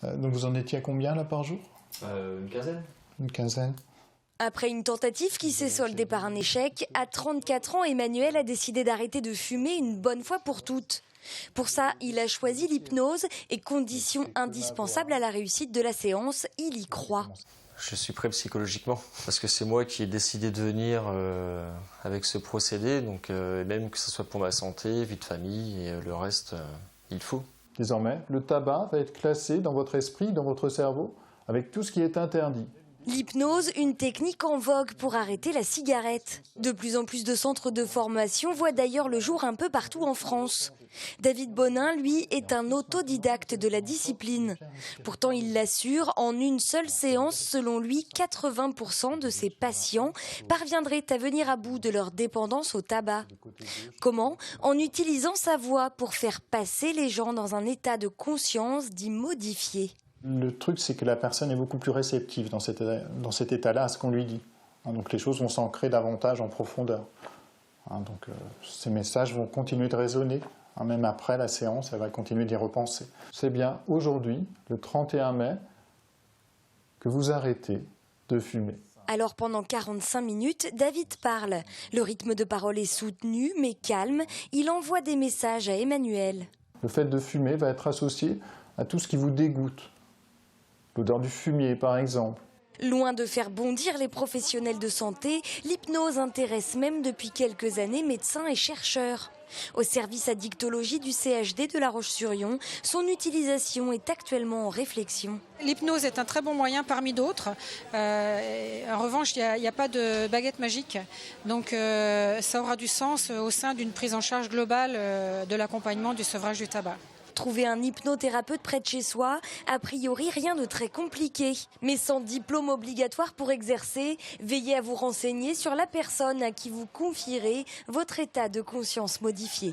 Donc vous en étiez à combien là par jour? Une quinzaine. Une quinzaine. Après une tentative qui s'est soldée par un échec, à 34 ans, Emmanuel a décidé d'arrêter de fumer une bonne fois pour toutes. Pour ça, il a choisi l'hypnose et condition indispensable à la réussite de la séance, il y croit. Je suis prêt psychologiquement parce que c'est moi qui ai décidé de venir avec ce procédé, donc même que ce soit pour ma santé, vie de famille et le reste, il faut. Désormais, le tabac va être classé dans votre esprit, dans votre cerveau, avec tout ce qui est interdit. L'hypnose, une technique en vogue pour arrêter la cigarette. De plus en plus de centres de formation voient d'ailleurs le jour un peu partout en France. David Bonin, lui, est un autodidacte de la discipline. Pourtant, il l'assure, en une seule séance, selon lui, 80% de ses patients parviendraient à venir à bout de leur dépendance au tabac. Comment? En utilisant sa voix pour faire passer les gens dans un état de conscience dit modifié. Le truc, c'est que la personne est beaucoup plus réceptive dans cet état-là à ce qu'on lui dit. Donc les choses vont s'ancrer davantage en profondeur. Donc ces messages vont continuer de résonner. Même après la séance, elle va continuer d'y repenser. C'est bien aujourd'hui, le 31 mai, que vous arrêtez de fumer. Alors pendant 45 minutes, David parle. Le rythme de parole est soutenu mais calme. Il envoie des messages à Emmanuel. Le fait de fumer va être associé à tout ce qui vous dégoûte. L'odeur du fumier, par exemple. Loin de faire bondir les professionnels de santé, l'hypnose intéresse même depuis quelques années médecins et chercheurs. Au service addictologie du CHD de La Roche-sur-Yon, son utilisation est actuellement en réflexion. L'hypnose est un très bon moyen parmi d'autres. En revanche, il n'y a pas de baguette magique. Donc ça aura du sens au sein d'une prise en charge globale de l'accompagnement du sevrage du tabac. Trouver un hypnothérapeute près de chez soi, a priori rien de très compliqué. Mais sans diplôme obligatoire pour exercer, veillez à vous renseigner sur la personne à qui vous confierez votre état de conscience modifié.